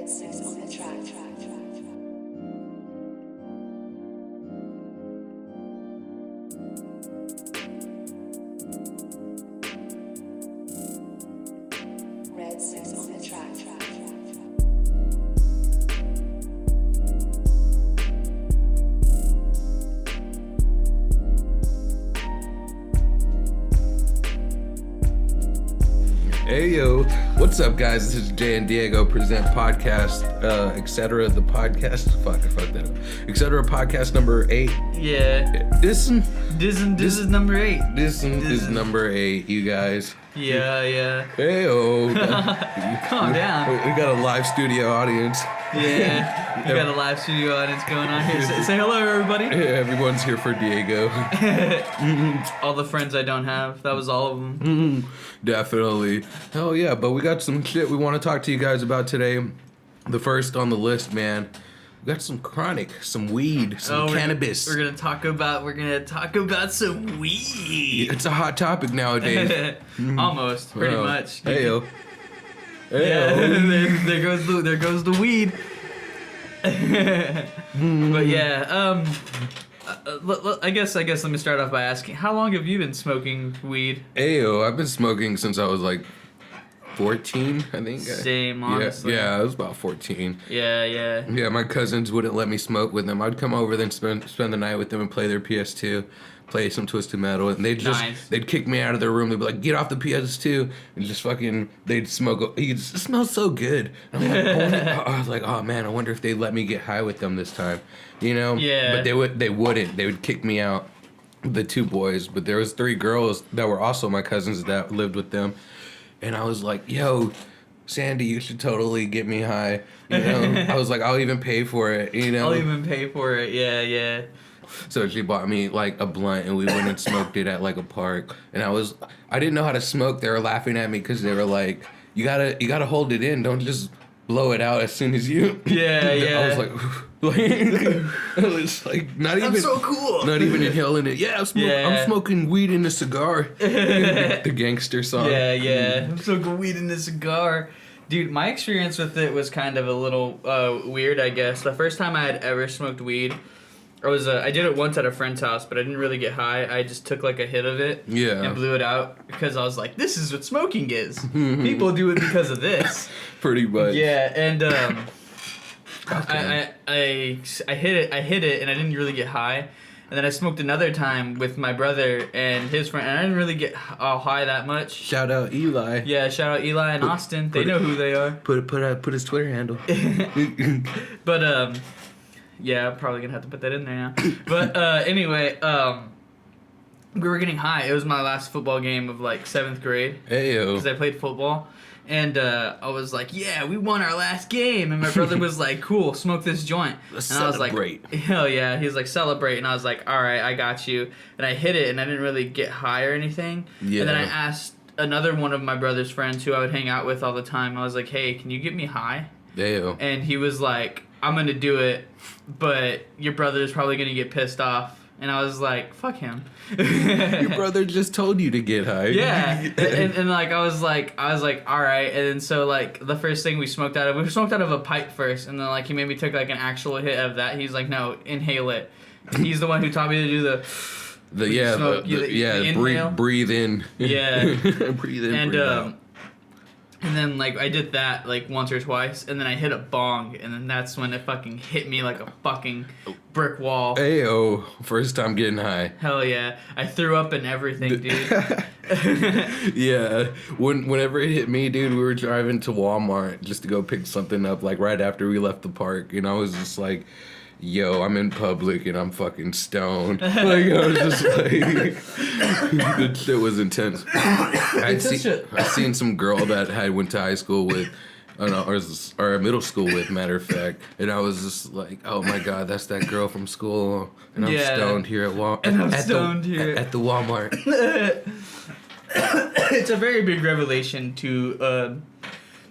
Red 6 on the track. Red 6 on the track. Hey yo, what's up guys? This is Jay and Diego present podcast, etcetera, the podcast. Fuck, I fucked that up. Etcetera podcast number 8. Yeah. This is number 8. This is number 8, you guys. Yeah. Hey yo. Calm down. We got a live studio audience. Yeah. You got a live studio audience going on here. Say hello, everybody. Yeah, everyone's here for Diego. All the friends I don't have. That was all of them. Definitely. Hell yeah, but we got some shit we want to talk to you guys about today. The first on the list, man. We got some chronic, some weed, some cannabis. We're gonna talk about some weed. It's a hot topic nowadays. Almost, pretty much. Hey yo. Yeah, there goes the weed. But yeah, I guess let me start off by asking, how long have you been smoking weed? Ayo, I've been smoking since I was like 14, I think. Same, honestly. Yeah, I was about 14. Yeah. Yeah, my cousins wouldn't let me smoke with them. I'd come over then spend the night with them and play their PS2, play some Twisted Metal, and they'd kick me out of their room. They'd be like, "Get off the PS2," and just fucking they'd smoke. It smells so good. And I'm like, I was like, oh man, I wonder if they'd let me get high with them this time, you know? Yeah. But they wouldn't. They would kick me out. The 2 boys, but there was 3 girls that were also my cousins that lived with them. And I was like, yo, Sandy, you should totally get me high. You know, I was like, I'll even pay for it, you know? I'll even pay for it, yeah. So she bought me like a blunt and we went and smoked it at like a park. And I didn't know how to smoke. They were laughing at me because they were like, you gotta hold it in. Don't just blow it out as soon as you. Yeah. I was like, I was like, not even. That's so cool. Not even inhaling it. Yeah, I'm smoking weed in a cigar. The gangster song. Yeah. I'm smoking weed in a cigar. Dude, my experience with it was kind of a little weird, I guess. The first time I had ever smoked weed, I did it once at a friend's house, but I didn't really get high. I just took like a hit of it and blew it out because I was like, this is what smoking is. People do it because of this. Pretty much. Yeah, and Okay. I hit it and I didn't really get high. And then I smoked another time with my brother and his friend, and I didn't really get high that much. Shout out Eli. Yeah, shout out Eli and Austin. They know who they are. Put his Twitter handle. But yeah, I'm probably gonna have to put that in there now. But anyway, we were getting high. It was my last football game of like 7th grade. Heyo. Because I played football. And I was like, yeah, we won our last game. And my brother was like, cool, smoke this joint. Let's and celebrate. I was like, hell yeah. He was like, celebrate. And I was like, all right, I got you. And I hit it, and I didn't really get high or anything. Yeah. And then I asked another one of my brother's friends who I would hang out with all the time. I was like, hey, can you get me high? Heyo. And he was like, I'm going to do it, but your brother's probably going to get pissed off. And I was like, fuck him. Your brother just told you to get high. Yeah. and like, I was like, all right. And then so like the first thing we smoked out of a pipe first. And then like he maybe took like an actual hit of that. He's like, no, inhale it. And he's the one who taught me to do the breathe in. Yeah. Breathe in, breathe out. And then, like, I did that, like, once or twice, and then I hit a bong, and then that's when it fucking hit me like a fucking brick wall. Ayo, first time getting high. Hell yeah. I threw up and everything, dude. Yeah. Whenever it hit me, dude, we were driving to Walmart just to go pick something up, like, right after we left the park, and I was just like, yo, I'm in public and I'm fucking stoned. Like, I was just like, the shit was intense. I seen some girl that I went to high school with, or middle school with, matter of fact, and I was just like, oh my god, that's that girl from school, and I'm stoned here at Walmart. At the Walmart. It's a very big revelation to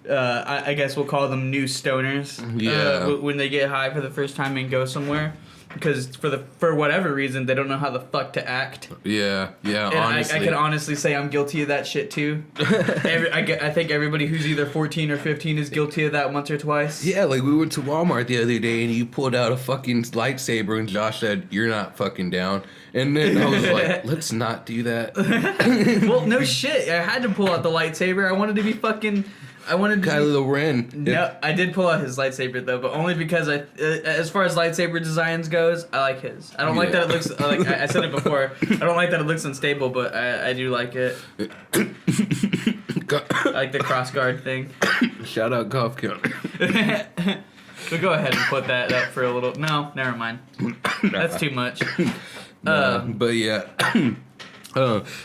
I guess we'll call them new stoners. Yeah. When they get high for the first time and go somewhere. because for whatever reason they don't know how the fuck to act. Yeah, And honestly. I can honestly say I'm guilty of that shit too. I think everybody who's either 14 or 15 is guilty of that once or twice. Yeah, like we went to Walmart the other day and you pulled out a fucking lightsaber and Josh said, "You're not fucking down." And then I was like, let's not do that. Well, no shit. I had to pull out the lightsaber. I wanted to be fucking... Kylo Ren. No, I did pull out his lightsaber though, but only because as far as lightsaber designs goes, I like his. I don't like that it looks like I said it before. I don't like that it looks unstable, but I do like it. I like the cross guard thing. Shout out Golf Counter. So go ahead and put that up for a little. No, never mind. That's too much. But yeah.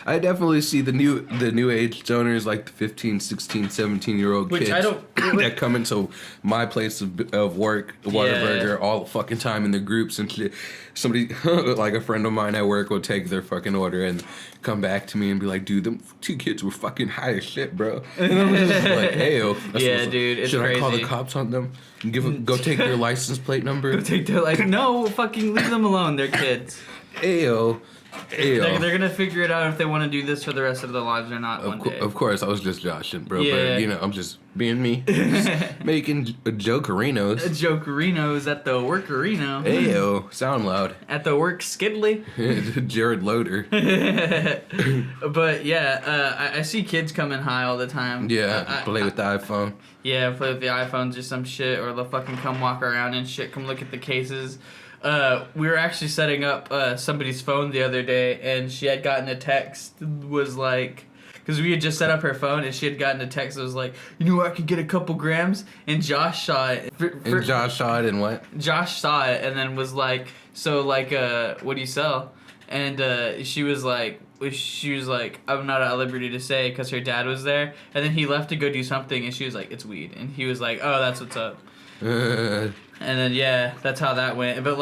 I definitely see the new age stoners like the 15, 16, 17-year-old Which kids I don't- that come into my place of work, Whataburger, all the fucking time in the groups and shit. Somebody, like a friend of mine at work, will take their fucking order and come back to me and be like, "Dude, them two kids were fucking high as shit, bro." And I'm just like, "Ayo." Yeah, dude, it's should crazy. I call the cops on them? Go take their license plate number? Take their no, fucking leave them alone. They're kids. Ayo. They're gonna figure it out if they want to do this for the rest of their lives or not one day. Of course, I was just joshing, bro. Yeah. But, I'm just being me. Just making jokerinos. Jokerinos at the workerino. Ayo, sound loud. At the work skiddly. Jared Loader. But yeah, I see kids coming high all the time. Yeah, play with the iPhone. Yeah, play with the iPhones or some shit, or they'll fucking come walk around and shit, come look at the cases. We were actually setting up somebody's phone the other day, and she had gotten a text, was like, because we had just set up her phone, and she had gotten a text that was like, "You know where I could get a couple grams?" And Josh saw it. And Josh saw it and what? Josh saw it and then was like, "So like, what do you sell?" And she was like, "I'm not at liberty to say," because her dad was there. And then he left to go do something, and she was like, "It's weed." And he was like, "Oh, that's what's up." And then yeah, that's how that went. But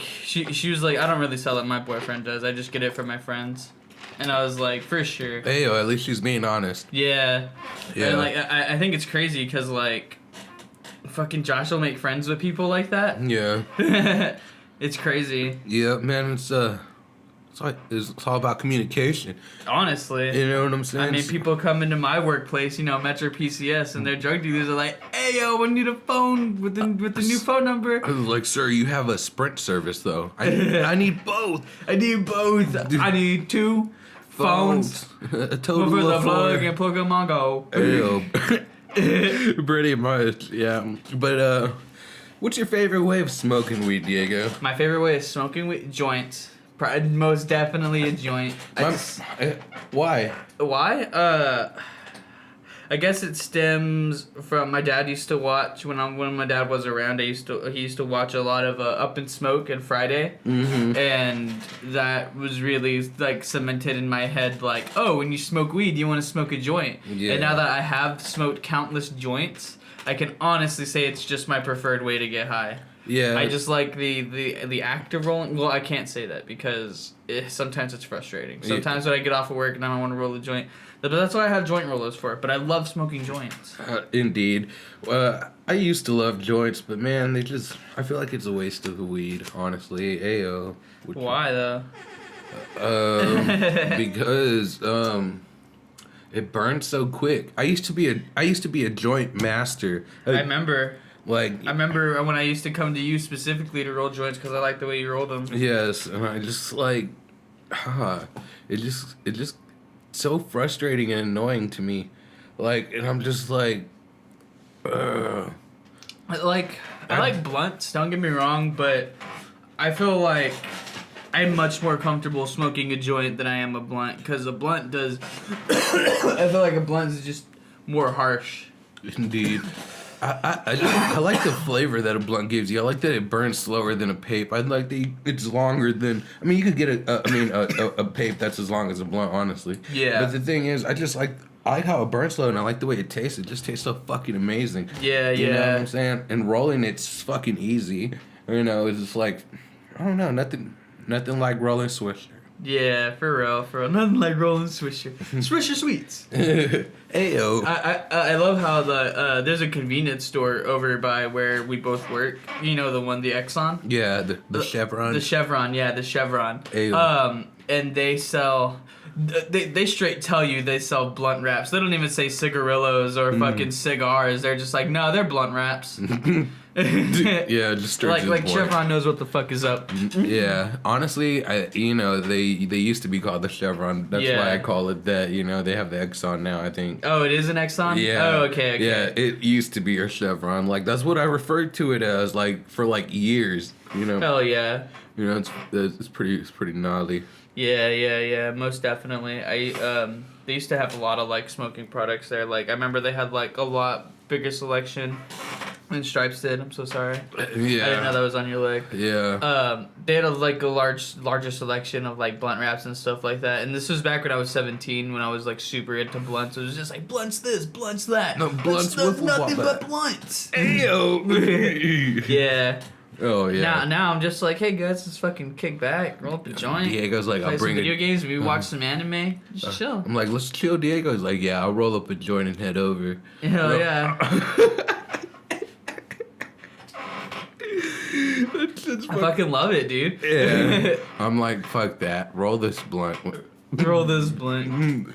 she was like, "I don't really sell it. My boyfriend does. I just get it from my friends." And I was like, "For sure." Ayo, at least she's being honest. Yeah. Yeah. And I think it's crazy because fucking Josh will make friends with people like that. Yeah. It's crazy. Yeah, man. It's all about communication. Honestly. You know what I'm saying? I mean, people come into my workplace, Metro PCS, and their drug dealers are like, "Hey, yo, I need a phone with the new phone number." I was like, "Sir, you have a Sprint service, though. I need both. I need both. I need two phones. A total For the of plug 4. and plug them on go. Ayo. Pretty much, yeah. But, what's your favorite way of smoking weed, Diego? My favorite way of smoking weed? Joints. Most definitely a joint. Why? Why? I guess it stems from my dad used to watch when my dad was around. He used to watch a lot of Up in Smoke and Friday, and that was really cemented in my head. Like, oh, when you smoke weed, you want to smoke a joint. Yeah. And now that I have smoked countless joints, I can honestly say it's just my preferred way to get high. Yeah. I just like the act of rolling. Well, I can't say that because sometimes it's frustrating. Sometimes when I get off of work and I don't want to roll a joint, but that's why I have joint rollers for it. But I love smoking joints. Indeed. I used to love joints, but man, I feel like it's a waste of the weed, honestly. Ayo. Why though? Because it burns so quick. I used to be a joint master. I remember when I used to come to you specifically to roll joints because I like the way you rolled them. Yes, and I just it just so frustrating and annoying to me. And I'm just like, I like blunts, don't get me wrong, but I feel like I'm much more comfortable smoking a joint than I am a blunt, because a blunt does... I feel like a blunt is just more harsh. Indeed. I like the flavor that a blunt gives you. I like that it burns slower than a vape. I like that it's longer than... I mean, you could get a vape that's as long as a blunt, honestly. Yeah. But the thing is, I like how it burns slow, and I like the way it tastes. It just tastes so fucking amazing. Yeah, You know what I'm saying? And rolling, it's fucking easy. It's just like, I don't know, nothing like rolling Swisher. Yeah, for real, for real. Nothing like rolling Swisher. Swisher Sweets. Ayo. I love how there's a convenience store over by where we both work. You know the one, the Exxon? Yeah, the Chevron. The Chevron, yeah, the Chevron. Ayo. And they sell... They straight tell you they sell blunt wraps. They don't even say cigarillos or fucking cigars. They're just like, no, they're blunt wraps. Yeah, just straight to the like point. Chevron knows what the fuck is up. Yeah, honestly, they used to be called the Chevron. That's Yeah. why I call it that. They have the Exxon now, I think. Oh, it is an Exxon? Yeah. Oh, okay. Yeah, it used to be a Chevron. Like, that's what I referred to it as, like, for, like, years, Hell yeah. It's pretty gnarly. Yeah, most definitely. They used to have a lot of, like, smoking products there. Like, I remember they had, like, a lot bigger selection than Stripes did. I'm so sorry. Yeah. I didn't know that was on your leg. Yeah. They had a larger selection of like blunt wraps and stuff like that. And this was back when I was 17, when I was like super into blunts. It was just like blunts this, blunts that. No, blunts with nothing what? but blunts. Ayo. Yeah. Oh yeah. Now I'm just like, hey guys, let's fucking kick back, roll up a joint. Diego's like, play I'll some bring video it. games, maybe watch some anime. Just chill. I'm like, let's chill. Diego's like, yeah, I'll roll up a joint and head over. Hell No. yeah. I fucking love it, dude. Yeah. I'm like, fuck that. Roll this blunt. Roll this blunt.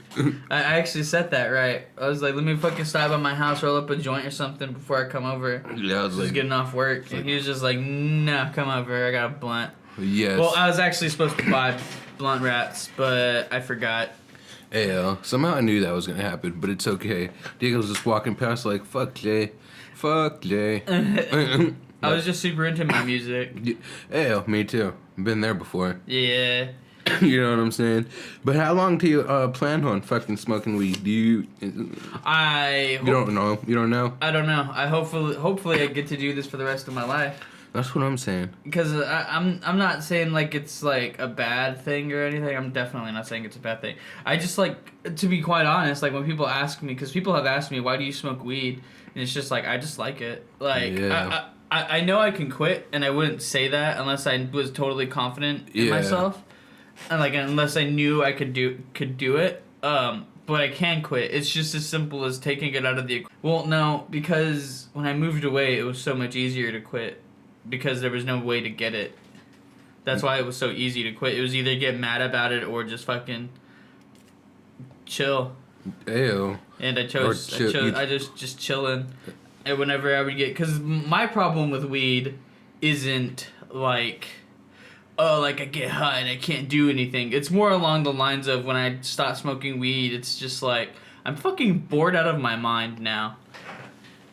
I actually said that right. I was like, let me fucking stop by my house, roll up a joint or something before I come over. Yeah, I was Just like, getting off work. And he was just like, no, come over. I got a blunt. yes. Well, I was actually supposed to buy blunt wraps, but I forgot. Ayo. Somehow I knew that was gonna happen, but it's okay. Diego's just walking past like, fuck Jay. Fuck Jay. I was just super into my music. Ayo, me too. Been there before. Yeah. You know what I'm saying? But how long do you plan on fucking smoking weed? Do you? You don't know. You don't know. I don't know. I hopefully I get to do this for the rest of my life. That's what I'm saying. Because I'm not saying like it's like a bad thing or anything. I'm definitely not saying it's a bad thing. I just like, to be quite honest, like when people ask me, because people have asked me, why do you smoke weed? And it's just like, I just like it. Like Yeah. I know I can quit, and I wouldn't say that unless I was totally confident in myself, and like unless I knew I could do it. But I can quit. It's just as simple as taking it out of the. Well, no, because when I moved away, it was so much easier to quit. Because there was no way to get it. That's why it was so easy to quit. It was either get mad about it or just fucking chill. Ayo. And I just chilling. And whenever I would get, because my problem with weed isn't like, oh, like I get high and I can't do anything. It's more along the lines of when I stop smoking weed, it's just like, I'm fucking bored out of my mind now.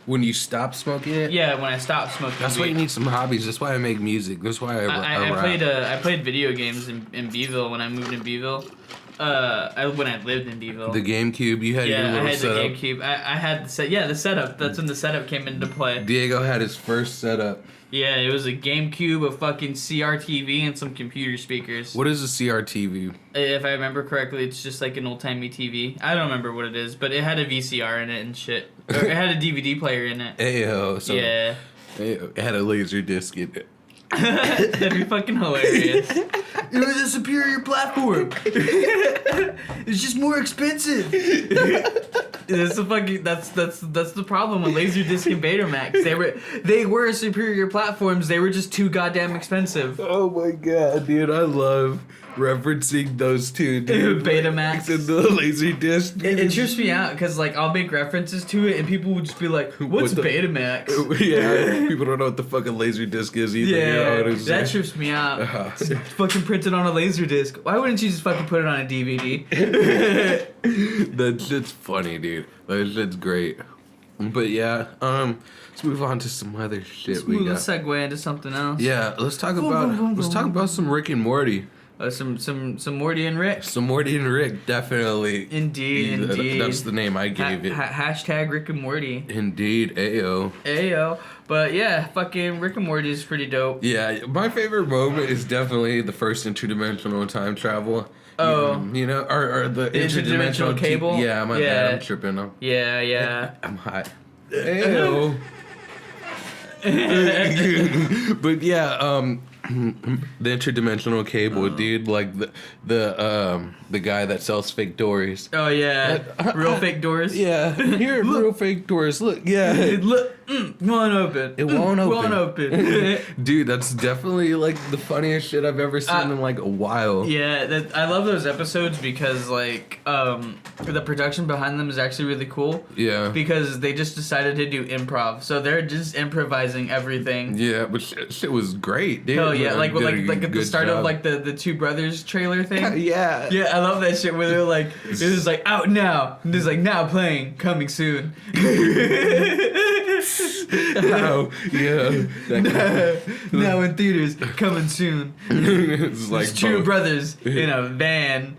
When you stop smoking it? Yeah, when I stopped smoking That's weed. why you need some hobbies. That's why I make music. That's why I rap. I played video games in Beeville when I moved in Beeville. When I lived in Beeville. The GameCube, you had your I little had setup. the GameCube. I had the setup. That's when the setup came into play. Diego had his first setup. Yeah, it was a GameCube, a fucking CRTV, and some computer speakers. What is a CRTV? If I remember correctly, it's just like an old-timey TV. I don't remember what it is, but it had a VCR in it and shit. Or it had a DVD player in it. Ayo. So Yeah. It had a laser disc in it. That'd be fucking hilarious. It was a superior platform. It's just more expensive. That's the problem with Laserdisc and Betamax. They were superior platforms. They were just too goddamn expensive. Oh my god, dude! I love referencing those two, dude. Betamax and the laser disc. It trips me out because like I'll make references to it and people would just be like, "What's Betamax?" Yeah, people don't know what the fucking laser disc is either. Yeah, you know what I'm saying? that trips me out. It's fucking printed on a laser disc. Why wouldn't you just fucking put it on a DVD? That shit's funny, dude. That shit's great. But yeah, let's move on to some other shit we got. Let's segue into something else. Yeah, let's talk about some Rick and Morty. Some Morty and Rick. Some Morty and Rick, definitely. Indeed. That's the name I gave it. Hashtag Rick and Morty. Indeed, ayo. Ayo. But yeah, fucking Rick and Morty is pretty dope. Yeah, my favorite moment is definitely the first interdimensional time travel. Oh. You know, or the interdimensional cable? Yeah, my bad, I'm tripping. Yeah. I'm hot. Ayo. But yeah, The interdimensional cable, dude. Like the guy that sells fake doors. Oh yeah, real fake doors. Yeah, here, real fake doors. Look, yeah. Look, won't open. It won't open. Won't open. Dude, that's definitely like the funniest shit I've ever seen in like a while. Yeah, I love those episodes because like the production behind them is actually really cool. Yeah. Because they just decided to do improv, so they're just improvising everything. Yeah, but shit was great, dude. Oh yeah, like Did a at the good start job. of like the Two Brothers trailer thing. Yeah. Yeah, I love that shit where they're like, it was like out now, and it's like now playing, coming soon. Oh, yeah. Now in theaters, coming soon. It's like It's Two both. Brothers in a van.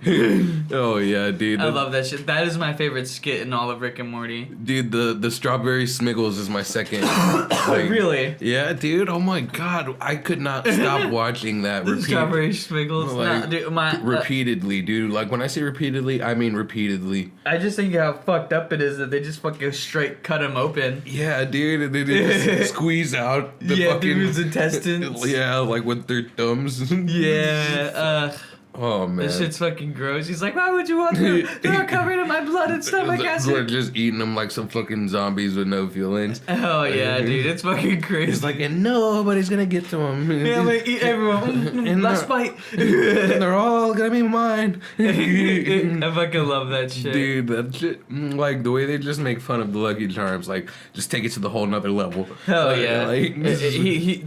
Oh yeah, dude. I love that shit. That is my favorite skit in all of Rick and Morty. Dude, the strawberry smiggles is my second. Like, Really? Yeah, dude. Oh my god, I could not stop watching that. Strawberry Schmiggles. Like, Nah, dude, repeatedly, dude. Like when I say repeatedly, I mean repeatedly. I just think how fucked up it is that they just fucking straight cut him open. Yeah, dude. And they just squeeze out the fucking through his intestines. Yeah, like with their thumbs. Yeah, Oh man. this shit's fucking gross. He's like, why would you want them? They're covered in my blood and stomach We're acid. just eating them like some fucking zombies with no feelings. Oh yeah, dude, it's fucking crazy. It's like, and nobody's gonna get to them. Yeah, I'm gonna eat everyone. And Last bite. And they're all gonna be mine. I fucking love that shit. Dude, that shit, like the way they just make fun of the Lucky Charms, like just take it to the whole nother level. Hell yeah. Like,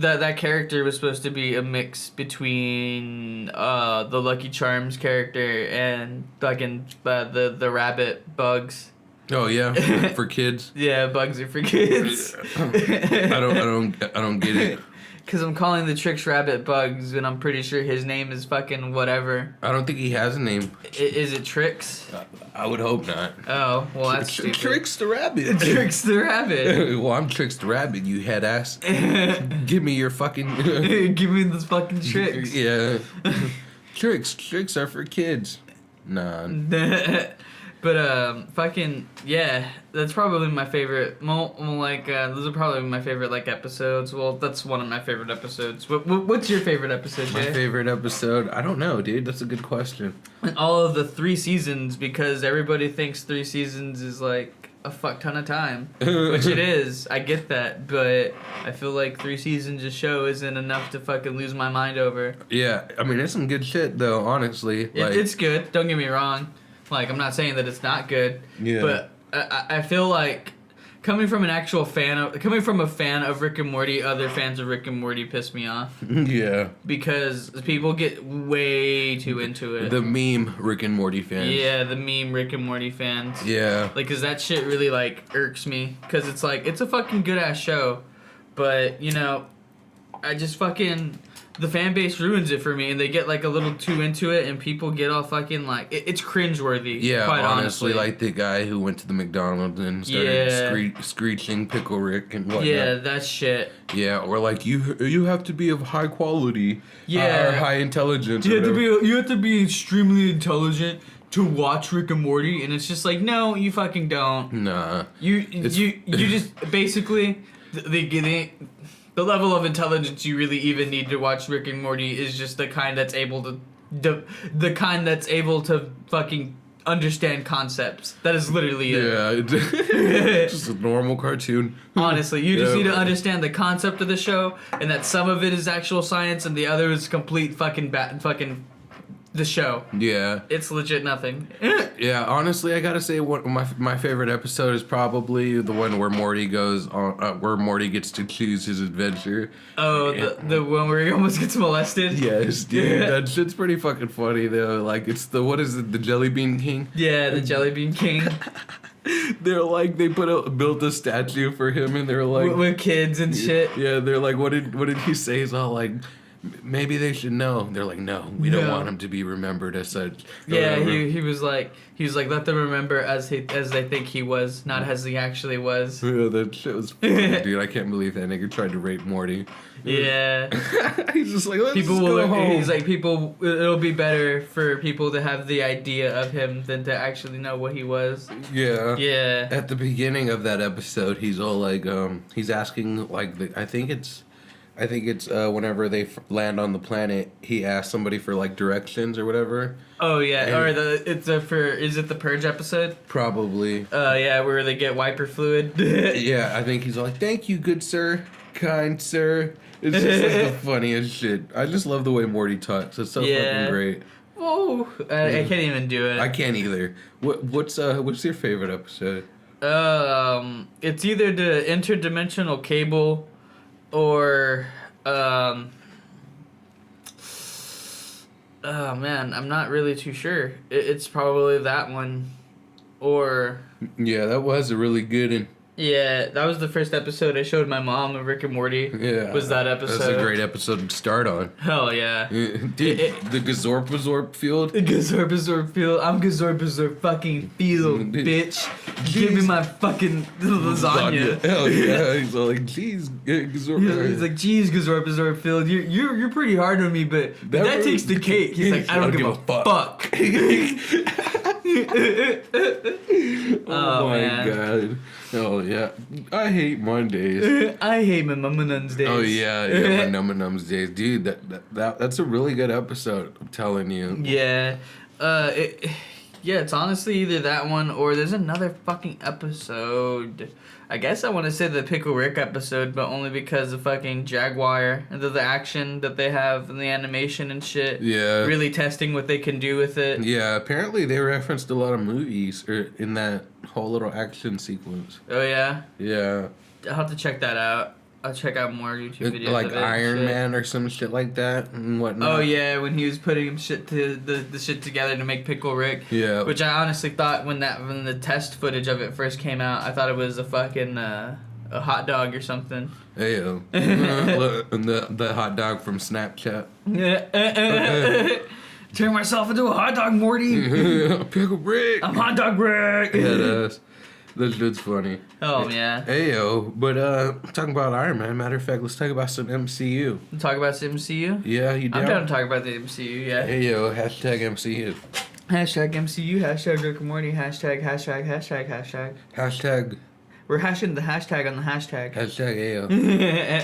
That character was supposed to be a mix between the Lucky Charms character and fucking the rabbit Bugs. oh yeah, for kids. Yeah, Bugs are for kids. I don't get it. Cause I'm calling the Tricks Rabbit Bugs, and I'm pretty sure his name is fucking whatever. I don't think he has a name. Is it Tricks? I would hope not. Oh, well that's stupid. Tricks the Rabbit. Tricks the Rabbit. Well, I'm Tricks the Rabbit, you head ass. Give me your fucking. Give me the fucking tricks. Yeah. Tricks are for kids. Nah. But fucking yeah, that's probably my favorite. Those are probably my favorite like episodes. Well, that's one of my favorite episodes. What's your favorite episode, Jay? My favorite episode? I don't know, dude. That's a good question. In all of the 3 seasons, because everybody thinks 3 seasons is like a fuck ton of time, which it is. I get that, but I feel like 3 seasons of show isn't enough to fucking lose my mind over. Yeah, I mean, it's some good shit, though, honestly. Like, It's good. Don't get me wrong. Like, I'm not saying that it's not good. Yeah. But I feel like coming from a fan of Rick and Morty, other fans of Rick and Morty piss me off yeah. because people get way too into it. The meme Rick and Morty fans. Yeah, the meme Rick and Morty fans. Yeah. Like, cause that shit really like irks me. Cause it's like it's a fucking good ass show, but you know, I just fucking. The fan base ruins it for me, and they get like a little too into it, and people get all fucking like it's cringeworthy. Yeah, quite honestly, honestly, like the guy who went to the McDonald's and started screeching Pickle Rick and whatnot. yeah, that shit. Yeah, or like you have to be of high quality. Yeah. Or high intelligence. You or have whatever. you have to be extremely intelligent to watch Rick and Morty, and it's just like no, you fucking don't. Nah. You just basically the level of intelligence you really even need to watch Rick and Morty is just the kind that's able to the kind that's able to fucking understand concepts. That is literally it. Yeah, it's just a normal cartoon. Honestly, you just Yeah. need to understand the concept of the show, and that some of it is actual science and the other is complete fucking the show. Yeah. It's legit nothing. Yeah, honestly, I gotta say, my favorite episode is probably the one where Morty goes on, where Morty gets to choose his adventure. Oh, the one where he almost gets molested? Yes, dude, that shit's pretty fucking funny though. Like, it's the Jelly Bean King. Yeah, the Jelly Bean King. They're like they built a statue for him, and they're like with kids and shit. Yeah, they're like, what did he say? He's all like, maybe they should know. They're like, no, we don't want him to be remembered as such. Yeah, he was like let them remember as they think he was, not as he actually was. Yeah, that shit was funny, dude. I can't believe that nigga tried to rape Morty. Yeah. He's just like, let's People go will. home. He's like, it'll be better for people to have the idea of him than to actually know what he was. Yeah. Yeah. At the beginning of that episode, he's all like, he's asking like I think it's I think it's whenever they land on the planet, he asks somebody for like directions or whatever. Oh yeah, And- or is it the Purge episode? Probably. Yeah, where they get wiper fluid. Yeah, I think he's like, "Thank you, good sir, kind sir." It's just like the funniest shit. I just love the way Morty talks. It's so Yeah. fucking great. Whoa, I can't even do it. I can't either. What's your favorite episode? It's either the interdimensional cable, or oh man, I'm not really too sure. It's probably that one, or Yeah, that was a really good one. yeah, that was the first episode I showed my mom of Rick and Morty. Yeah, was that episode? That's a great episode to start on. Hell yeah. Dude, the Gazorpazorp field. Gazorpazorp field. I'm Gazorpazorp fucking field, Dude. bitch. Give me my fucking lasagna. Hell yeah, he's all like, "Geez, Gazorp." He's like, geez, Gazorpazorp field, you're pretty hard on me, but that really- takes the cake. He's like, I don't give a fuck. Oh my man. god. Oh yeah. I hate Mondays. I hate my Mama Nuns days. Oh yeah, my Num Nums days, dude. That's a really good episode. I'm telling you. Yeah. Yeah, it's honestly either that one or there's another fucking episode. I guess I want to say the Pickle Rick episode, but only because of fucking Jaguar and the action that they have and the animation and shit. Yeah. Really testing what they can do with it. Yeah. Apparently, they referenced a lot of movies in that whole little action sequence. Oh yeah, Yeah. I'll have to check that out. I'll check out more YouTube videos Like of it and Iron shit. Man or some shit like that and whatnot. Oh yeah, when he was putting the shit together to make Pickle Rick. Yeah. Which I honestly thought when the test footage of it first came out, I thought it was a fucking a hot dog or something. Heyo. And the hot dog from Snapchat. Turn myself into a hot dog, Morty. Pickle Rick. I'm hot dog Rick. Yeah, that's funny. Oh yeah. Ayo, but talking about Iron Man. Matter of fact, let's talk about some MCU. Talk about the MCU. Yeah, you down? I'm down to talk about the MCU. Yeah. Ayo, hashtag MCU. Hashtag MCU. Hashtag Rick and Morty. Hashtag. Hashtag We're hashing the hashtag on the hashtag. hashtag Ayo.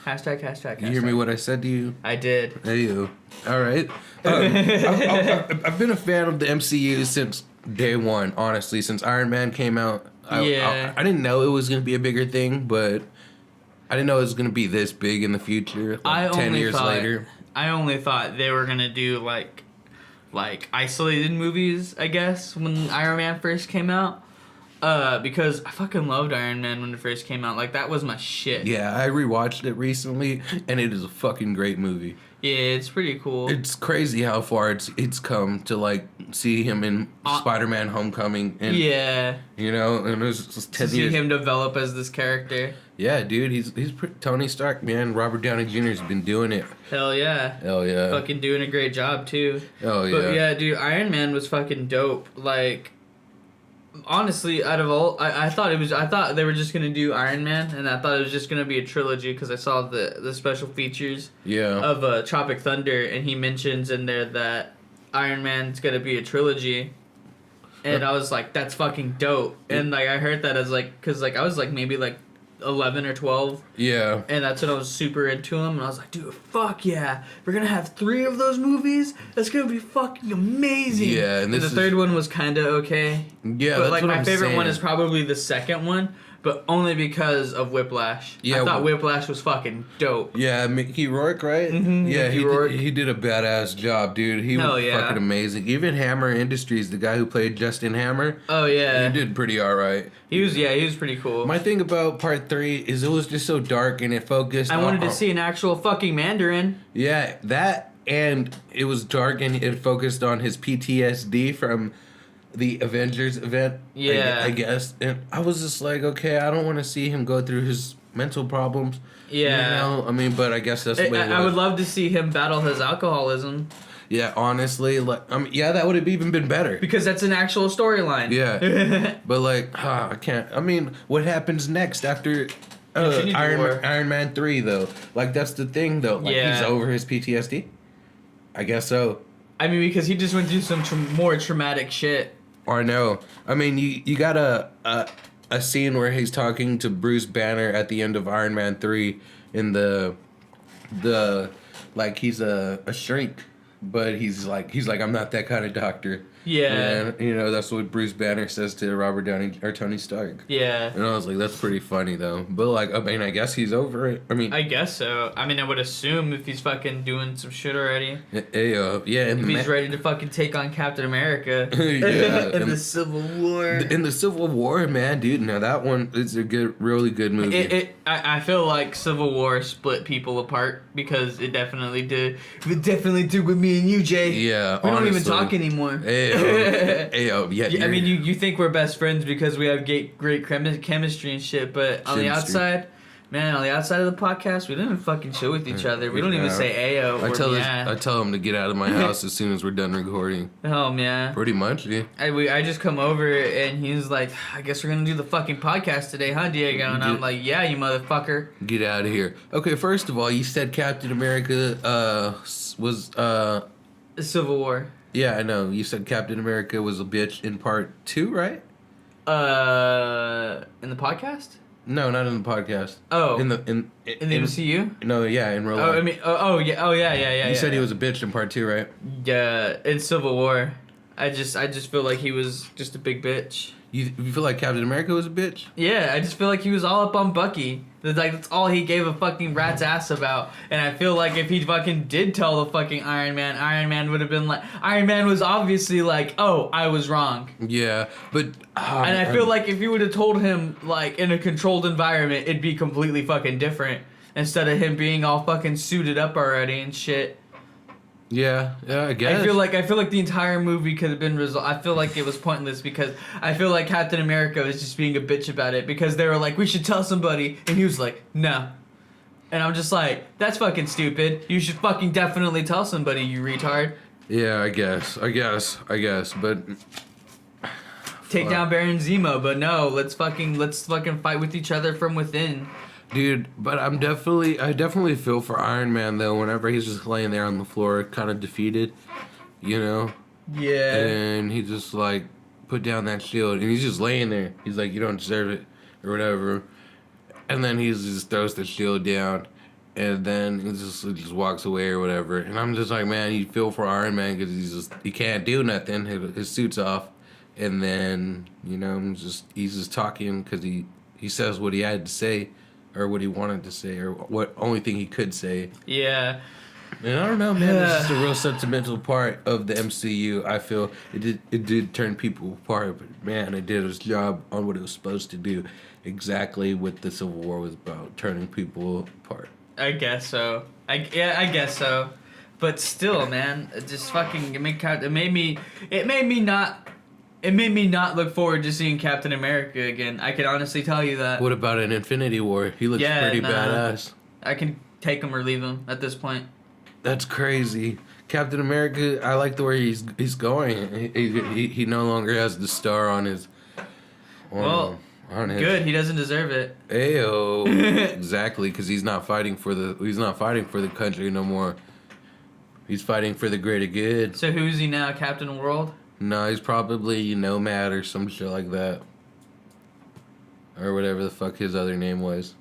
hashtag. You hear me? What I said to you? I did. Ayo. All right. I've been a fan of the MCU since day one. Honestly, since Iron Man came out. Yeah. I didn't know it was gonna be a bigger thing, but I didn't know it was gonna be this big in the future. Like 10 years later. I only thought they were gonna do like isolated movies, I guess, when Iron Man first came out. Because I fucking loved Iron Man when it first came out. Like, that was my shit. Yeah, I rewatched it recently, and it is a fucking great movie. Yeah, it's pretty cool. It's crazy how far it's come to like see him in Spider-Man: Homecoming, and yeah. you know, and it was just 10 To see years. him develop as this character. Yeah, dude, he's Tony Stark, man. Robert Downey Jr.'s been doing it. Hell yeah. Hell yeah. Fucking doing a great job, too. Oh yeah. But yeah, dude, Iron Man was fucking dope. Like, honestly, out of all, I thought they were just gonna do Iron Man, and I thought it was just gonna be a trilogy because I saw the special features Yeah. of Tropic Thunder, and he mentions in there that Iron Man's gonna be a trilogy, and I was like, that's fucking dope. And like I heard that as like, cause like I was like maybe like 11 or 12. Yeah. And that's when I was super into him, and I was like, dude, fuck yeah. We're gonna have 3 of those movies? That's gonna be fucking amazing. Yeah, and the third one was kinda okay. Yeah, But that's like what my I'm favorite one saying. is probably the second one, but only because of Whiplash. Yeah, I thought Whiplash was fucking dope. Yeah, Mickey Rourke, right? Mhm, Yeah, Mickey Rourke. he did a badass job, dude. He Hell was yeah. fucking amazing. Even Hammer Industries, the guy who played Justin Hammer, Oh yeah. he did pretty alright. He was pretty cool. My thing about part 3 is it was just so dark and it focused. I wanted to see an actual fucking Mandarin. Yeah, that and it was dark and it focused on his PTSD from the Avengers event. Yeah. I guess, and I was just like, okay, I don't want to see him go through his mental problems. Yeah. You know? I mean, but I guess that's the way. I would love to see him battle his alcoholism. Yeah, honestly, like, yeah, that would have even been better. Because that's an actual storyline. Yeah, but like, I can't. I mean, what happens next after Infinity War. Iron Man 3 though? Like, that's the thing though. Like, Yeah. he's over his PTSD. I guess so. I mean, because he just went through some more traumatic shit. Or no. I mean, you got a scene where he's talking to Bruce Banner at the end of Iron Man 3, in the like he's a shrink, but he's like I'm not that kind of doctor. Yeah. And, you know, that's what Bruce Banner says to Robert Downey or Tony Stark. Yeah. And I was like, that's pretty funny though. But like, I mean, I guess he's over it. I mean, I guess so. I mean, I would assume if he's fucking doing some shit already. yeah, If he's ready to fucking take on Captain America. Yeah, in the Civil War. In the Civil War, man, dude. Now that one is a really good movie. I feel like Civil War split people apart because it definitely did. It definitely did with me and you, Jay. Yeah, we don't even honestly. talk anymore. Ayo, yeah. I mean, you think we're best friends because we have great chemistry and shit, but on the outside, man, on the outside of the podcast, we don't even fucking chill with each other. We don't even say ayo I tell him to get out of my house as soon as we're done recording. Oh, man. Pretty much, yeah. I just come over and he's like, I guess we're gonna do the fucking podcast today, huh, Diego? And I'm like, yeah, you motherfucker. Get out of here. Okay, first of all, you said Captain America was Civil War. Yeah, I know. You said Captain America was a bitch in part 2, right? In the podcast? No, not in the podcast. Oh. In the MCU? No, yeah, in real life. Oh, I mean, yeah. You said he was a bitch in part 2, right? Yeah, in Civil War. I just feel like he was just a big bitch. You feel like Captain America was a bitch? Yeah, I just feel like he was all up on Bucky. That's all he gave a fucking rat's ass about. And I feel like if he fucking did tell the fucking Iron Man would have been like, Iron Man was obviously like, oh, I was wrong. Yeah, but... and I feel like if you would have told him, like, in a controlled environment, it'd be completely fucking different. Instead of him being all fucking suited up already and shit. Yeah, I guess. I feel like the entire movie could have been resolved. I feel like it was pointless because I feel like Captain America was just being a bitch about it because they were like, we should tell somebody, and he was like, no. And I'm just like, that's fucking stupid. You should fucking definitely tell somebody, you retard. Yeah, I guess, but... Take down Baron Zemo, but no, let's fucking fight with each other from within. Dude, but I definitely feel for Iron Man though. Whenever he's just laying there on the floor, kind of defeated, you know. Yeah. And he just like put down that shield, and he's just laying there. He's like, "You don't deserve it," or whatever. And then he just throws the shield down, and then he just walks away or whatever. And I'm just like, man, you feel for Iron Man because he can't do nothing. His suit's off, and then you know he's just talking because he says what he had to say. Or what he wanted to say, or what only thing he could say. Yeah. And I don't know, man. It's just a real sentimental part of the MCU. I feel it did turn people apart, but man, it did its job on what it was supposed to do. Exactly what the Civil War was about, turning people apart. I guess so. I guess so. But still, man, it just fucking it made me not look forward to seeing Captain America again. I can honestly tell you that. What about an Infinity War? He looks pretty badass. I can take him or leave him at this point. That's crazy. Captain America, I like the way he's going. He no longer has the star on his... Good. He doesn't deserve it. Ayo. Exactly, because he's not fighting for the country no more. He's fighting for the greater good. So who's he now? Captain World? No, he's probably Nomad or some shit like that. Or whatever the fuck his other name was.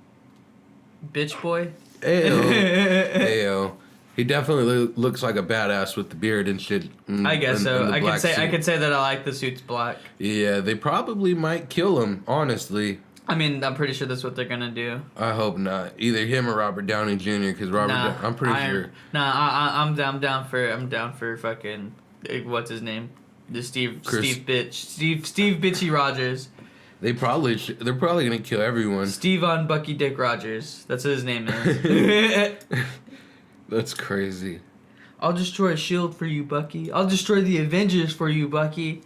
Bitch boy? Ayo. Ayo. He definitely looks like a badass with the beard and shit. I guess so. And I could say that I like the suit's black. Yeah, they probably might kill him, honestly. I mean, I'm pretty sure that's what they're gonna do. I hope not. Either him or Robert Downey Jr. Because I'm pretty sure. I'm down for fucking what's his name? The Steve Bitchy Rogers. They're probably gonna kill everyone. Steve on Bucky Dick Rogers. That's what his name is. That's crazy. I'll destroy S.H.I.E.L.D. for you, Bucky. I'll destroy the Avengers for you, Bucky.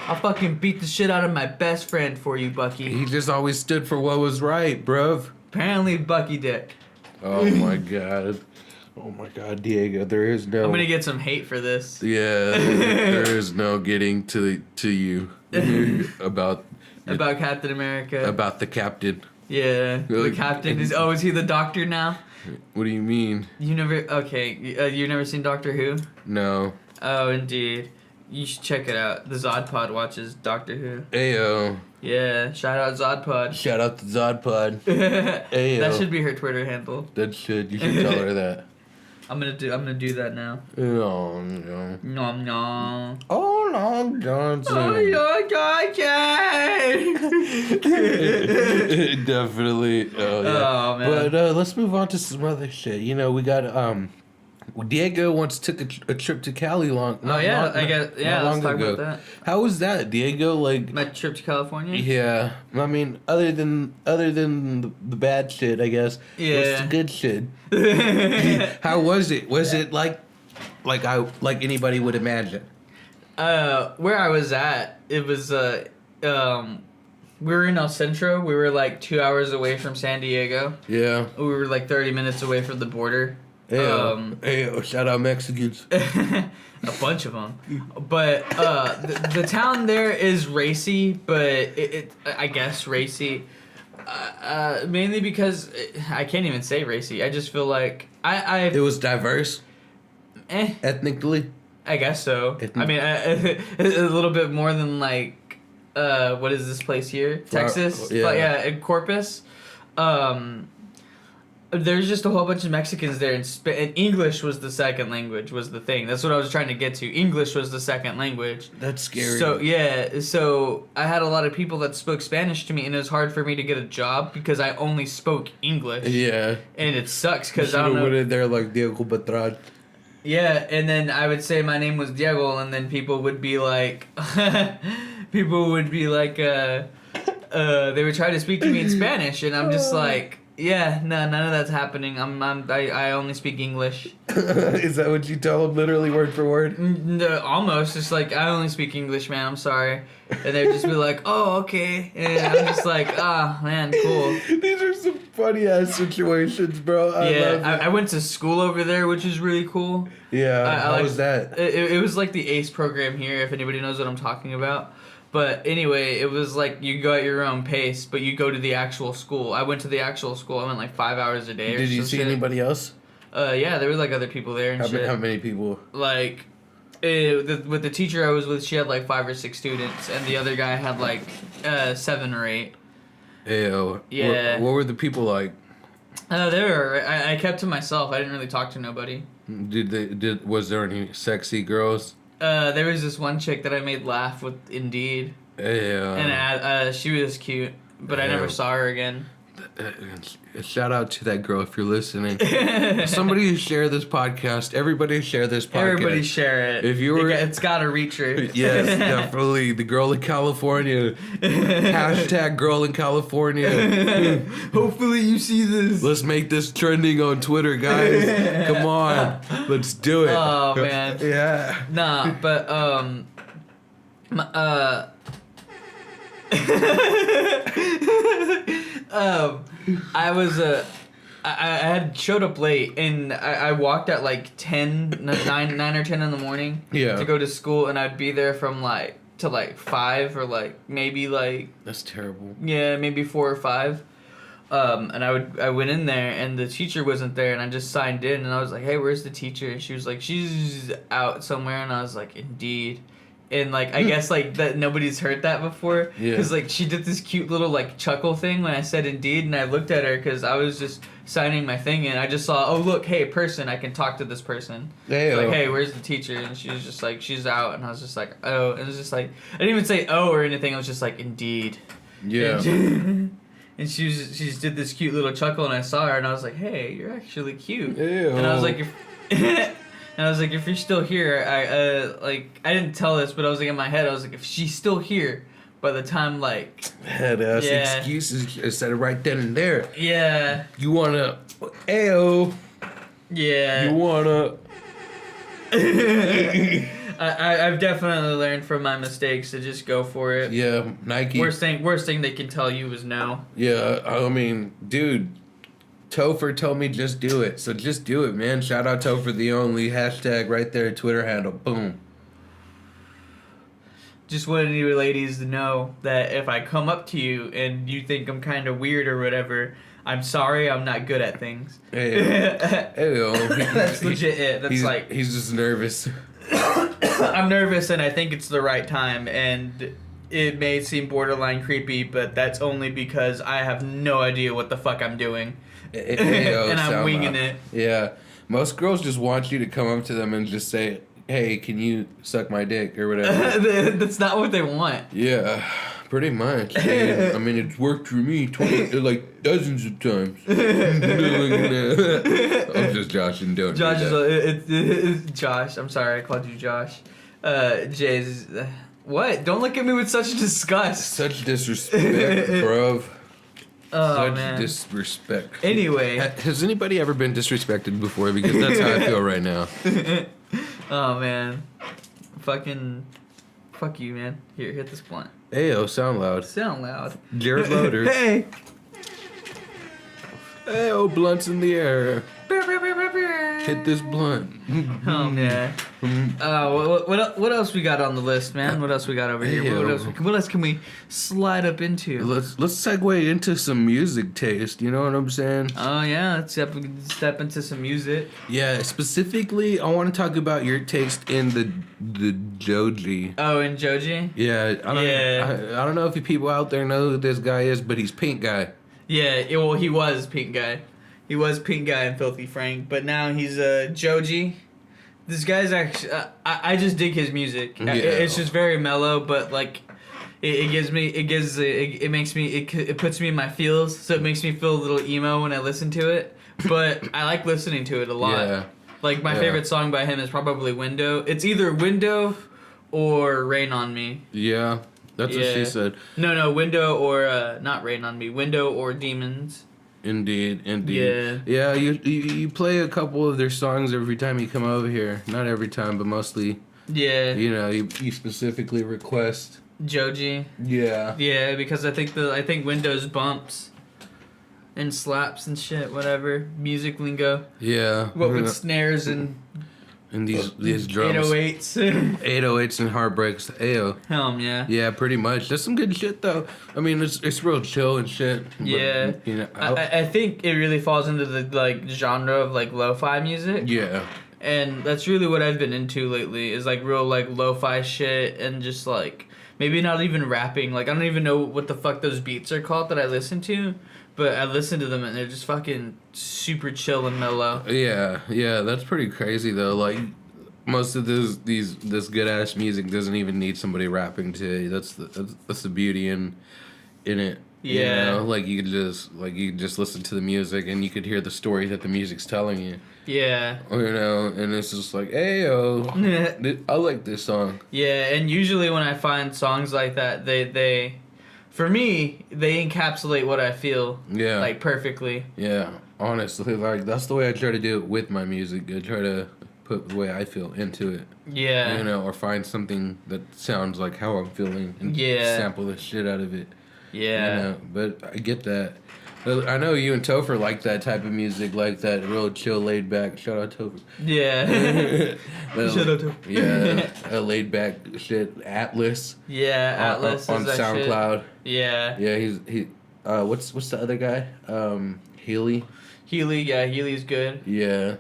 I'll fucking beat the shit out of my best friend for you, Bucky. He just always stood for what was right, bruv. Apparently, Bucky Dick. Oh my god. Oh my god, Diego, there is no... I'm gonna get some hate for this. Yeah, there is no getting to you about Captain America. About the captain. Yeah, the captain is... Oh, is he the doctor now? What do you mean? You never... Okay, you never seen Doctor Who? No. Oh, indeed. You should check it out. The Zod Pod watches Doctor Who. Ayo. Yeah, shout out Zodpod. Shout out to Zodpod. That Ayo. should be her Twitter handle. You should tell her that. I'm gonna do that now. No, no. Nom nom. Oh, Long Johnson. Oh, you're Johnson. Definitely. Oh, yeah. Oh, man. But let's move on to some other shit. You know, we got Diego once took a trip to Cali Let's talk about that. How was that, Diego? Like My trip to California. yeah, I mean, other than the bad shit, I guess. Yeah. What's the good shit? How was it? Was it like anybody would imagine? Where I was at, it was we were in El Centro. We were like 2 hours away from San Diego. Yeah. We were like 30 minutes away from the border. Hey, shout out Mexicans. A bunch of them. But the town there is racy, but I guess racy. Mainly because I can't even say racy. I just feel like It was diverse ethnically. I guess so. I mean, a little bit more than like what is this place here? Texas. Yeah. But yeah, in Corpus. There's just a whole bunch of Mexicans there, and English was the second language, was the thing. That's what I was trying to get to. English was the second language. That's scary. So, yeah, so I had a lot of people that spoke Spanish to me, and it was hard for me to get a job because I only spoke English. Yeah. And it sucks because I don't know. Went in there like Diego Batran. Yeah, and then I would say my name was Diego, and then people would be like, they would try to speak to me in Spanish, and I'm just like, yeah, no, none of that's happening. I only speak English. Is that what you tell them, literally word for word? No, almost. Just like, I only speak English, man. I'm sorry. And they'd just be like, oh, okay. And I'm just like, man, cool. These are some funny ass situations, bro. I went to school over there, which is really cool. Yeah, how was that? It was like the ACE program here, if anybody knows what I'm talking about. But anyway, it was like you go at your own pace, but you go to the actual school. I went to the actual school. I went like 5 hours a day. Did you see anybody else? Yeah, there were like other people there and shit. How many people? Like, with the teacher I was with, she had like 5 or 6 students, and the other guy had like 7 or 8. Ew. Yeah. What were the people like? They were. I kept to myself. I didn't really talk to nobody. Was there any sexy girls? There was this one chick that I made laugh with Indeed. Yeah. And she was cute, but I never saw her again. Shout out to that girl if you're listening. Somebody share this podcast. Everybody share this podcast. Everybody share it. If you were, it's gotta reach her. Yes, definitely. The girl in California. Hashtag girl in California. Hopefully you see this. Let's make this trending on Twitter, guys. Come on. Let's do it. Oh, man. Yeah. Nah, but, I was I had showed up late and I walked at like 9 or 10 in the morning to go to school, and I'd be there from like to like 5 or like maybe like that's terrible. Yeah, maybe 4 or 5. And I went in there and the teacher wasn't there, and I just signed in and I was like, hey, where's the teacher? And she was like, she's out somewhere, and I was like, Indeed. And like I guess like that nobody's heard that before, because like she did this cute little like chuckle thing when I said Indeed, and I looked at her because I was just signing my thing, and I just saw, oh look, hey, person, I can talk to this person. Like, hey, where's the teacher? And she was just like, she's out, and I was just like, oh, and it was just like I didn't even say oh or anything. I was just like, Indeed. Yeah. And she just did this cute little chuckle, and I saw her, and I was like, hey, you're actually cute. Ew. And I was like, and I was like, if you're still here, I didn't tell this, but I was like in my head, I was like, if she's still here by the time like head ass excuses, I said it right then and there. Yeah. You wanna ayo. Yeah. You wanna I've definitely learned from my mistakes to just go for it. Yeah, Nike. Worst thing they can tell you is no. Yeah, I mean, dude, Topher told me just do it. So just do it, man. Shout out Topher the only. Hashtag right there, Twitter handle. Boom. Just wanted you ladies to know that if I come up to you and you think I'm kind of weird or whatever, I'm sorry, I'm not good at things. Hey, That's legit it. That's he's just nervous. I'm nervous and I think it's the right time, and it may seem borderline creepy, but that's only because I have no idea what the fuck I'm doing. And I'm winging it. Yeah. Most girls just want you to come up to them and just say, hey, can you suck my dick or whatever. That's not what they want. Yeah, pretty much. I mean, it's worked for me like dozens of times. I'm just joshing, don't Josh do that. it's Josh. I'm sorry, I called you Josh. Jay's. What? Don't look at me with such disgust. Such disrespect, bruv. Oh, Such man. disrespect. Anyway. Has anybody ever been disrespected before? Because that's how I feel right now. Oh, man. Fuck you, man. Here, hit this blunt. Ayo, sound loud. Sound loud. Jared Loader. Hey! Ayo, blunts in the air. Hit this blunt. Oh, yeah. What else we got on the list, man? What else we got over here? Hey, What else can we slide up into? Let's segue into some music taste. You know what I'm saying? Oh, yeah. Let's step into some music. Yeah, specifically, I want to talk about your taste in the Joji. Oh, and Joji? Yeah, I don't know if you people out there know who this guy is, but he's Pink Guy. Yeah, well, he was Pink Guy. He was Pink Guy and Filthy Frank, but now he's Joji. This guy's actually, I just dig his music. Yeah. It's just very mellow, but like, it puts me in my feels, so it makes me feel a little emo when I listen to it. But I like listening to it a lot. Yeah. Like my favorite song by him is probably Window. It's either Window or Rain on Me. Yeah, that's what she said. No, Window or not Rain on Me. Window or Demons. Indeed. Yeah. Yeah, you play a couple of their songs every time you come over here. Not every time, but mostly. Yeah. You know, you specifically request. Joji. Yeah. Yeah, because I think Windows bumps and slaps and shit, whatever. Music lingo. Yeah. What with snares and these drums. 808s. 808s and heartbreaks. Ayo. Yeah. Yeah, pretty much. That's some good shit though. I mean, it's real chill and shit. But, Yeah. you know. I think it really falls into the like genre of like lo-fi music. Yeah. And that's really what I've been into lately is like real like lo-fi shit and just like maybe not even rapping. Like I don't even know what the fuck those beats are called that I listen to, but I listen to them and they're just fucking super chill and mellow. Yeah, that's pretty crazy though. Like most of this good ass music doesn't even need somebody rapping to it. That's the beauty in it. Yeah. You know? Like you could just listen to the music and you could hear the story that the music's telling you. Yeah. You know, and it's just like, hey yo, I like this song. Yeah, and usually when I find songs like that, they for me, they encapsulate what I feel. Yeah. Like perfectly. Yeah. Honestly, like that's the way I try to do it with my music. I try to put the way I feel into it. Yeah. You know, or find something that sounds like how I'm feeling and sample the shit out of it. Yeah. You know, but I get that. I know you and Topher like that type of music, like that real chill, laid back. Shout out Topher. Yeah. Shout out Topher. Yeah, laid back shit. Atlas. Yeah, Atlas on is that SoundCloud. Shit. Yeah. Yeah, he. What's the other guy? Healy. Healy's good. Yeah,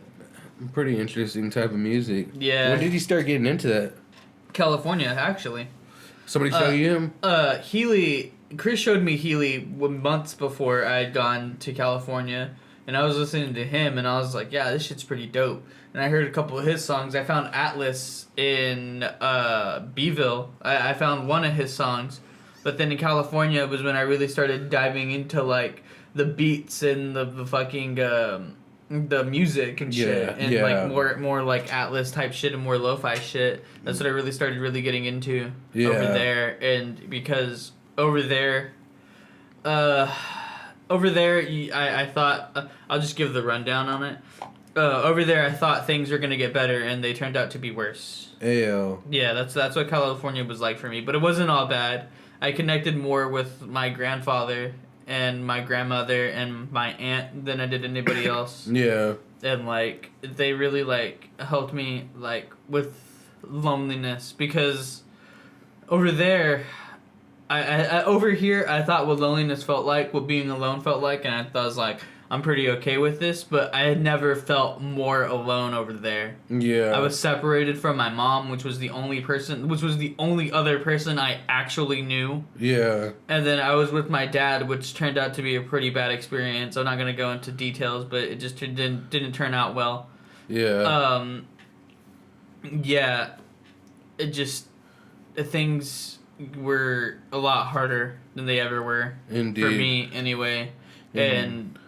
pretty interesting type of music. Yeah. When did you start getting into that? California, actually. Somebody show you him? Chris showed me Healy months before I had gone to California, and I was listening to him, and I was like, yeah, this shit's pretty dope. And I heard a couple of his songs. I found Atlas in Beeville. I found one of his songs, but then in California was when I really started diving into, like, the beats and the fucking... the music and shit, and like more like Atlas type shit and more lo-fi shit. That's what I really started getting into over there, and because over there, I thought I'll just give the rundown on it. Over there, I thought things were gonna get better, and they turned out to be worse. Ayo. Yeah, that's what California was like for me, but it wasn't all bad. I connected more with my grandfather and my grandmother and my aunt than I did anybody else. Yeah. And like they really like helped me like with loneliness, because over there I over here I thought what loneliness felt like, what being alone felt like, and I was like, I'm pretty okay with this, but I had never felt more alone over there. Yeah. I was separated from my mom, which was the only other person I actually knew. Yeah. And then I was with my dad, which turned out to be a pretty bad experience. I'm not going to go into details, but it just didn't turn out well. Yeah. Yeah, it just, things were a lot harder than they ever were. Indeed. For me, anyway. And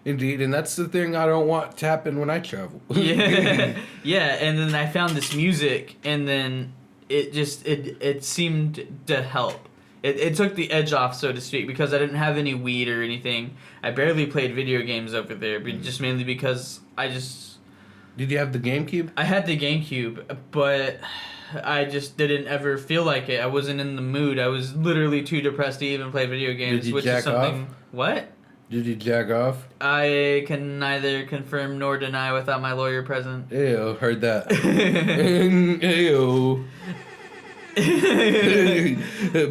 Indeed, and that's the thing I don't want to happen when I travel. yeah, and then I found this music, and then it seemed to help. It took the edge off, so to speak, because I didn't have any weed or anything. I barely played video games over there, but just mainly because Did you have the GameCube? I had the GameCube, but I just didn't ever feel like it. I wasn't in the mood. I was literally too depressed to even play video games. Did you which jack is something. off? What? Did you jack off? I can neither confirm nor deny without my lawyer present. Ew, heard that. Ew.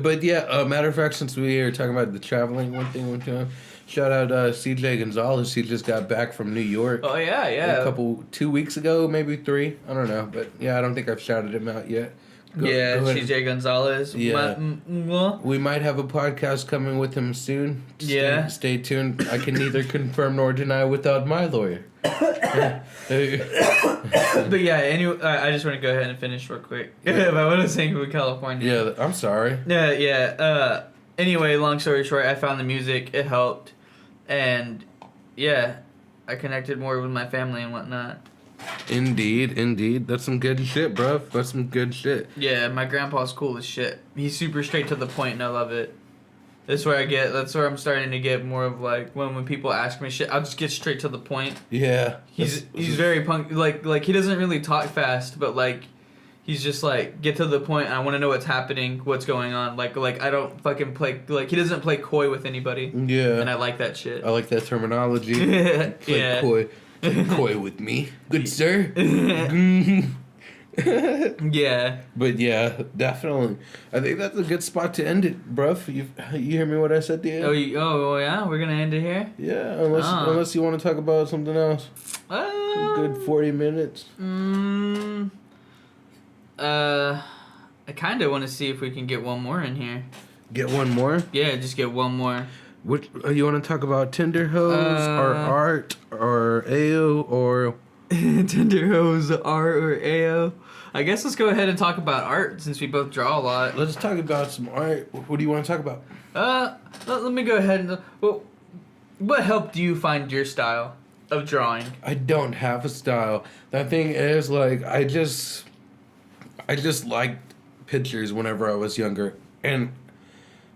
But yeah, matter of fact, since we are talking about the traveling one time, shout out CJ Gonzalez. He just got back from New York. Oh yeah. 2 weeks ago, maybe 3. I don't know, but yeah, I don't think I've shouted him out yet. Go ahead. CJ Gonzalez. Yeah. We might have a podcast coming with him soon. Stay tuned. I can neither confirm nor deny without my lawyer. But yeah, anyway, I just want to go ahead and finish real quick. But what I was saying with California. Yeah, I'm sorry. Yeah. Anyway, long story short, I found the music. It helped. And yeah, I connected more with my family and whatnot. Indeed. That's some good shit, bro. That's some good shit. Yeah, my grandpa's cool as shit. He's super straight to the point, and I love it. That's where I'm starting to get more of like when people ask me shit, I'll just get straight to the point. Yeah. He's very punk. Like he doesn't really talk fast, but like he's just like get to the point. I want to know what's happening, what's going on. Like I don't fucking play. Like he doesn't play coy with anybody. Yeah. And I like that shit. I like that terminology. Yeah. Coy. Coy with me, good sir. Yeah. But yeah, definitely. I think that's a good spot to end it, bruv. You hear me what I said to you? Oh yeah, we're gonna end it here. Yeah, unless you want to talk about something else. A good 40 minutes. I kind of want to see if we can get one more in here. Get one more? Yeah, just get one more. Which you want to talk about? Tinder hoes or art or AO or Tinder hoes, art or AO? I guess let's go ahead and talk about art since we both draw a lot. Let's talk about some art. What do you want to talk about? Let me go ahead and what helped you find your style of drawing? I don't have a style. That thing is like I just liked pictures whenever I was younger. And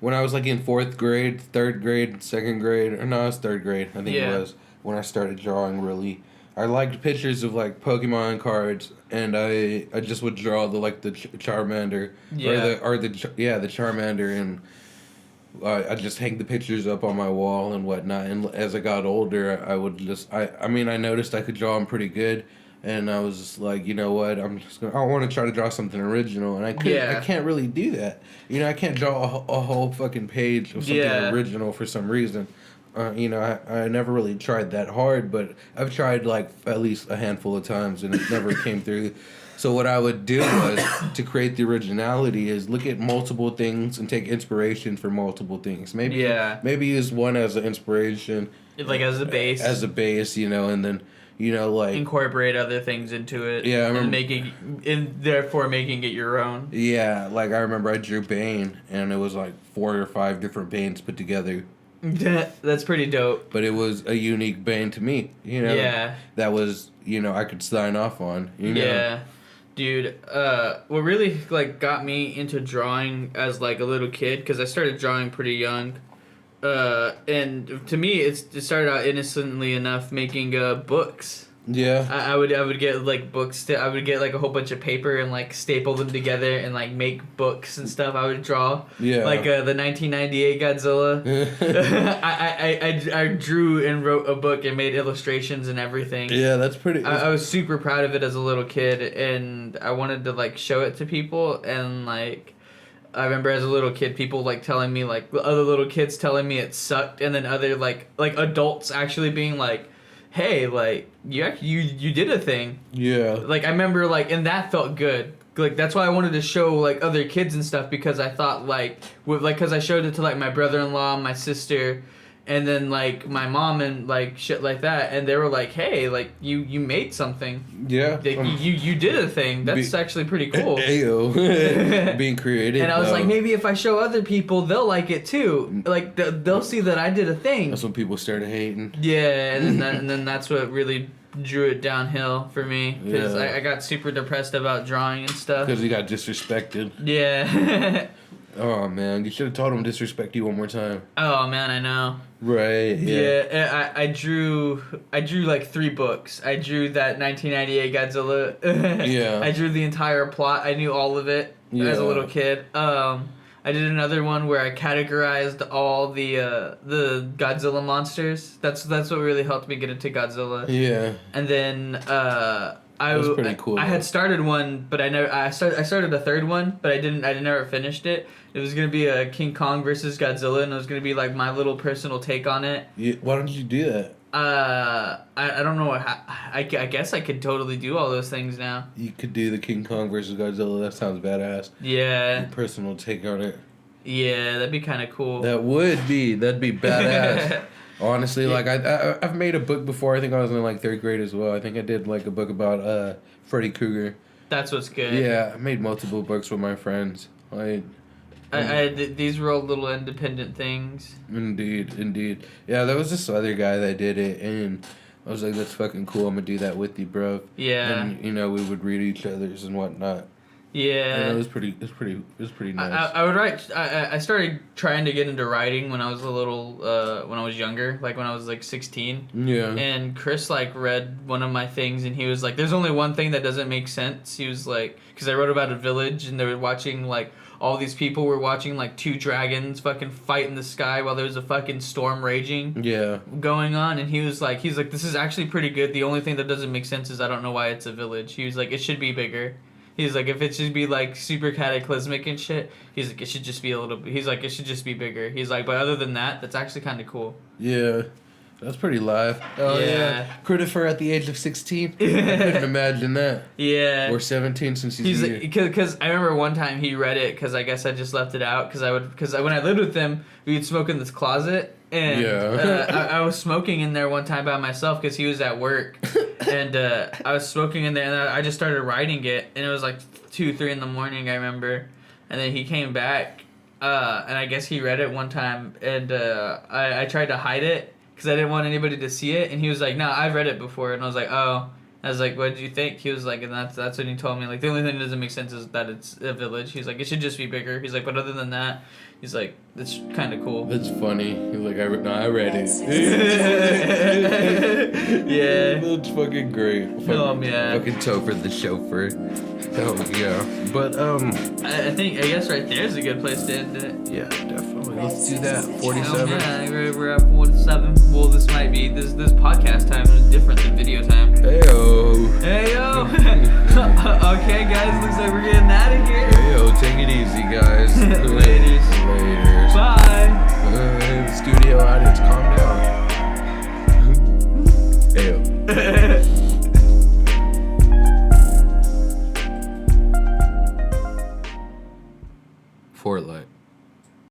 when I was like in 4th grade, 3rd grade, 2nd grade, or no, it was 3rd grade, I think it was, when I started drawing really. I liked pictures of like Pokemon cards, and I just would draw the Charmander, the Charmander, and I just hang the pictures up on my wall and whatnot. And as I got older, I would just I noticed I could draw them pretty good. And I was just like, you know what? I want to try to draw something original, and I can't really do that. You know, I can't draw a whole fucking page of something original for some reason. You know, I never really tried that hard, but I've tried like at least a handful of times, and it never came through. So what I would do was to create the originality is look at multiple things and take inspiration for multiple things. Maybe use one as an inspiration, like as a base, you know, and then. You know, like incorporate other things into it. Yeah, I remember, therefore making it your own. Yeah, like I remember I drew Bane, and it was like 4 or 5 different Banes put together. That's pretty dope. But it was a unique Bane to me. You know. Yeah. That was I could sign off on. You know? Yeah, dude. What really like got me into drawing as like a little kid, because I started drawing pretty young. And to me, it started out innocently enough making books. Yeah. I would get like books. I would get like a whole bunch of paper and like staple them together and like make books and stuff. I would draw. Yeah. Like the 1998 Godzilla. I drew and wrote a book and made illustrations and everything. Yeah, that's pretty. I was super proud of it as a little kid, and I wanted to like show it to people, and like I remember as a little kid, people like telling me like other little kids telling me it sucked, and then other like adults actually being like, "Hey, like you did a thing." Yeah. Like I remember like, and that felt good. Like that's why I wanted to show like other kids and stuff, because I thought like with like because I showed it to like my brother-in-law, my sister, and then like my mom and like shit like that, and they were like, "Hey, like you made something. Yeah. Like, you did a thing. That's actually pretty cool." Ayo. Being creative. And I was like, maybe if I show other people, they'll like it too. Like they'll see that I did a thing. That's when people started hating. Yeah, and then that's what really drew it downhill for me, because Yeah. I got super depressed about drawing and stuff. Because he got disrespected. Yeah. Oh man, you should have told him disrespect you one more time. Oh man, I know. Right. Yeah, I drew like 3 books. I drew that 1998 Godzilla. Yeah. I drew the entire plot. I knew all of it as a little kid. I did another one where I categorized all the Godzilla monsters. That's what really helped me get into Godzilla. Yeah. And then That was pretty cool. I had started one, but I started a third one, but I never finished it. It was gonna be a King Kong versus Godzilla, and it was gonna be like my little personal take on it. Yeah, why don't you do that? I don't know I guess I could totally do all those things now. You could do the King Kong versus Godzilla. That sounds badass. Yeah. Your personal take on it. Yeah, that'd be kind of cool. That'd be badass. Honestly, like I've made a book before. I think I was in like 3rd grade as well. I think I did like a book about Freddy Krueger. That's what's good. Yeah, I made multiple books with my friends. Like, these were all little independent things. Indeed. Yeah, there was this other guy that did it, and I was like, "That's fucking cool. I'm gonna do that with you, bro." Yeah. And we would read each other's and whatnot. Yeah. And it was pretty nice. I would write. I started trying to get into writing when I was a little when I was younger, like when I was like 16. Yeah. And Chris like read one of my things, and he was like, "There's only one thing that doesn't make sense." He was like, because I wrote about a village, and they were watching like all these people were watching like 2 dragons fucking fight in the sky while there was a fucking storm raging. Yeah. Going on, and he's like, "This is actually pretty good. The only thing that doesn't make sense is I don't know why it's a village." He was like, "It should be bigger." He's like, if it should be like super cataclysmic and shit, he's like, it should just be a little bit. He's like, it should just be bigger. He's like, but other than that, that's actually kind of cool. Yeah. That's pretty live. Oh yeah. Christopher at the age of 16. I couldn't imagine that. Yeah. Or 17 since he's here. Because I remember one time he read it, because I guess I just left it out, because when I lived with him, we'd smoke in this closet, and I was smoking in there one time by myself because he was at work, and I was smoking in there, and I just started writing it, and it was like 2-3 in the morning, I remember, and then he came back, and I guess he read it one time, and I tried to hide it, because I didn't want anybody to see it, and he was like, "No, I've read it before," and I was like, "Oh." I was like, "What did you think?" He was like, and that's when he told me, like, the only thing that doesn't make sense is that it's a village. He's like, it should just be bigger. He's like, but other than that, he's like, it's kind of cool. That's funny. He's like, I read it. Yeah. That's fucking great. Oh, man. Fucking Topher the chauffeur. Hell yeah. But, I guess right there's a good place to end it. Yeah, definitely. Let's do that. Oh, 47. yeah, we're at 47. Well, this might be, this podcast time is different than video time. Heyo. Heyo. Okay, guys, looks like we're getting out of here. Heyo, take it easy, guys. Ladies. Laters. Bye. Studio audience, calm down. Heyo. Fortlight.